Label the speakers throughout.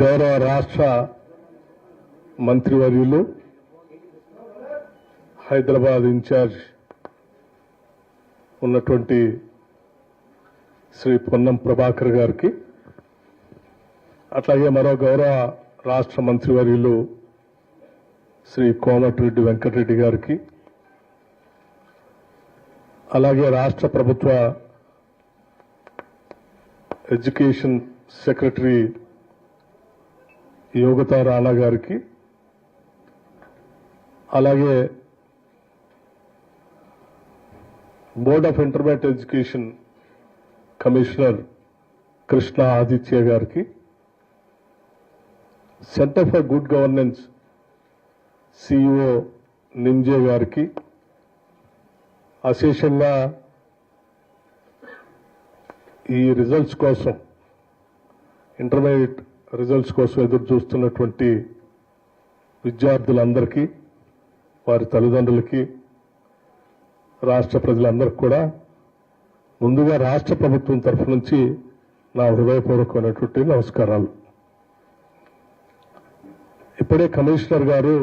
Speaker 1: గౌరవ రాష్ట్ర మంత్రివర్యులు హైదరాబాద్ ఇన్ఛార్జ్ ఉన్నటువంటి శ్రీ పొన్నం ప్రభాకర్ గారికి, అట్లాగే మరో గౌరవ రాష్ట్ర మంత్రివర్యులు శ్రీ కోమటిరెడ్డి వెంకటరెడ్డి గారికి, అలాగే రాష్ట్ర ప్రభుత్వ ఎడ్యుకేషన్ సెక్రటరీ యోగితా రాణా గారికి, అలాగే board of intermediate education commissioner Krishna Aditya గారికి, centre for good governance CEO Ninje గారికి, అశేషంగా ఈ రిజల్ట్స్ కోసం ఇంటర్మీడియట్ రిజల్ట్స్ కోసం ఎదురు చూస్తున్నటువంటి విద్యార్థులందరికీ, వారి తల్లిదండ్రులకి, రాష్ట్ర ప్రజలందరికీ కూడా ముందుగా రాష్ట్ర ప్రభుత్వం తరఫు నుంచి నా హృదయపూర్వకమైనటువంటి నమస్కారాలు. ఇప్పుడే కమిషనర్ గారు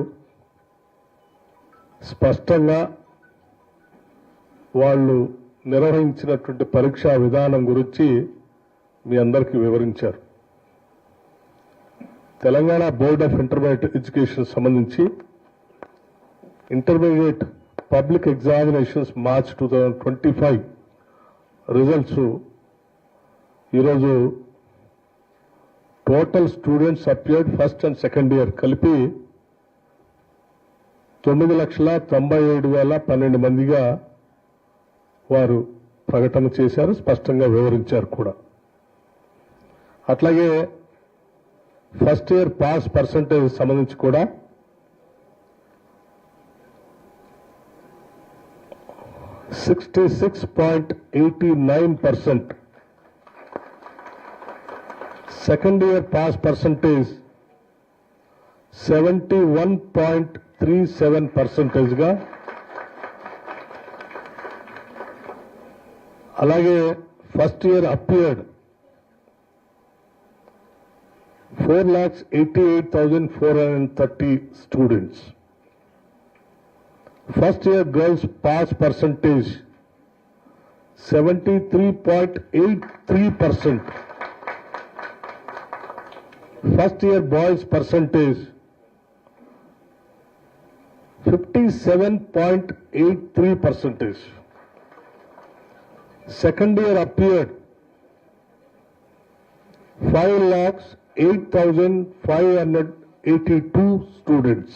Speaker 1: స్పష్టంగా వాళ్ళు నిర్వహించినటువంటి పరీక్షా విధానం గురించి మీ అందరికీ వివరించారు. Telangana board of intermediate education సంబంధించి intermediate public examinations March 2025 results ఈరోజు total students appeared first and second year కలిపి 9,97,12 మందిగా వారు ప్రకటన చేశారు, స్పష్టంగా వివరించారు కూడా. అట్లాగే ఫస్ట్ ఇయర్ పాస్ పర్సంటేజ్ సంబంధించి కూడా 66.89%, సెకండ్ ఇయర్ పాస్ పర్సంటేజ్ 71.37% గా, అలాగే first year appeared 4,88,430 students. First year girls pass percentage 73.83%. First year boys percentage 57.83%. Second year appeared 5,08,582 students.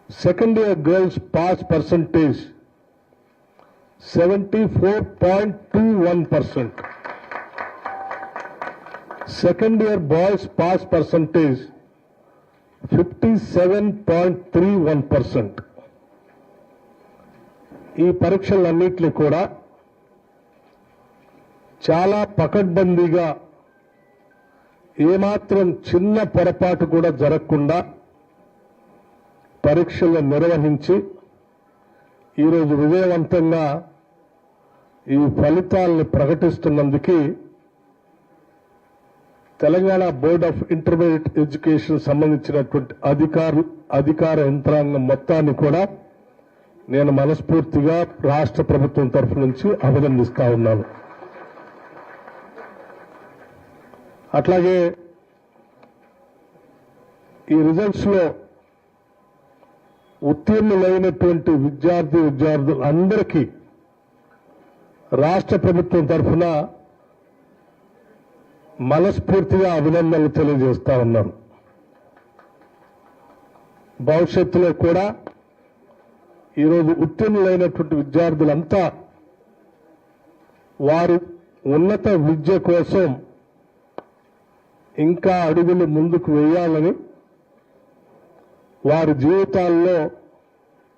Speaker 1: Second year girls pass percentage 74.21%. Second year boys pass percentage 57.31%. ఈ పరీక్షలన్నింటినీ కూడా చాలా పకడ్బందీగా, ఏమాత్రం చిన్న పొరపాటు కూడా జరగకుండా పరీక్షలు నిర్వహించి ఈరోజు విజయవంతంగా ఈ ఫలితాలను ప్రకటిస్తున్నందుకు Telangana board of intermediate education సంబంధించినటువంటి అధికార యంత్రాంగం మొత్తాన్ని కూడా నేను మనస్ఫూర్తిగా రాష్ట్ర ప్రభుత్వం తరఫు నుంచి అభినందిస్తా ఉన్నాను. అట్లాగే ఈ రిజల్ట్స్ లో ఉత్తీర్ణులైనటువంటి విద్యార్థులందరికీ రాష్ట్ర ప్రభుత్వం తరఫున మనస్ఫూర్తిగా అభినందనలు తెలియజేస్తా ఉన్నాను. భవిష్యత్తులో కూడా ఈరోజు ఉత్తీర్ణులైనటువంటి విద్యార్థులంతా వారు ఉన్నత విద్య కోసం ఇంకా అడుగులు ముందుకు వేయాలని, వారి జీవితాల్లో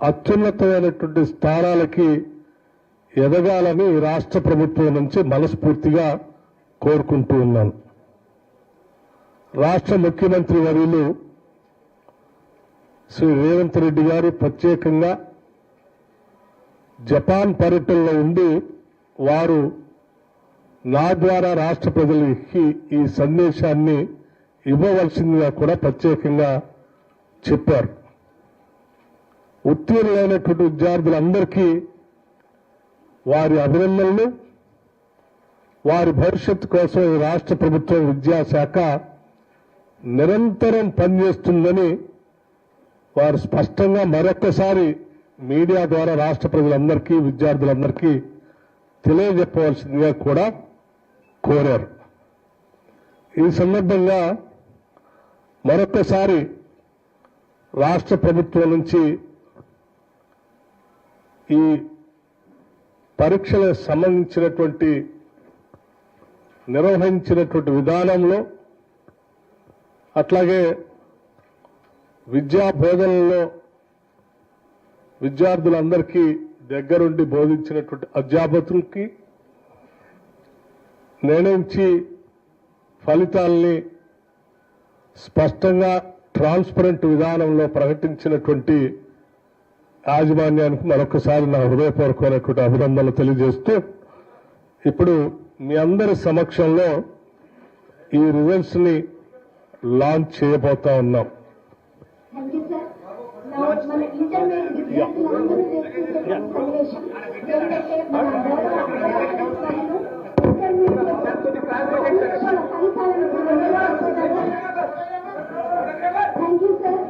Speaker 1: అత్యున్నతమైనటువంటి స్థానాలకి ఎదగాలని రాష్ట్ర ప్రభుత్వం నుంచి మనస్ఫూర్తిగా కోరుకుంటూ ఉన్నాను. రాష్ట్ర ముఖ్యమంత్రి వర్యులు శ్రీ రేవంత్ రెడ్డి గారు ప్రత్యేకంగా జపాన్ పర్యటనలో ఉండి వారు నా ద్వారా రాష్ట్ర ప్రజలకి ఈ సందేశాన్ని ఇవ్వవలసిందిగా కూడా ప్రత్యేకంగా చెప్పారు. ఉత్తీర్ణులైనటువంటి విద్యార్థులందరికీ వారి అభినందనలు. వారి భవిష్యత్తు కోసం ఈ రాష్ట్ర ప్రభుత్వం విద్యాశాఖ నిరంతరం పనిచేస్తుందని వారు స్పష్టంగా మరొక్కసారి మీడియా ద్వారా రాష్ట్ర ప్రజలందరికీ విద్యార్థులందరికీ తెలియజెప్పవలసిందిగా కూడా కోరారు. ఈ సందర్భంగా మరొక్కసారి రాష్ట్ర ప్రభుత్వం నుంచి ఈ పరీక్షలకు సంబంధించినటువంటి నిర్వహించినటువంటి విధానంలో అట్లాగే విద్యా బోధనలో విద్యార్థులందరికీ దగ్గరుండి బోధించినటువంటి అధ్యాపకులకి నిర్ణయించి ఫలితాల్ని స్పష్టంగా ట్రాన్స్పరెంట్ విధానంలో ప్రకటించినటువంటి యాజమాన్యానికి మరొకసారి నా హృదయపూర్వకమైనటువంటి అభినందనలు తెలియజేస్తూ ఇప్పుడు మీ అందరి సమక్షంలో ఈ రిజల్ట్స్ ని లాంచ్ చేయబోతా ఉన్నాం.
Speaker 2: మన ఇంటర్మీడియట్ విద్యార్థులందరూ చేస్తున్న సన్నివేశం ఏంటంటే మన థ్యాంక్ యూ సార్.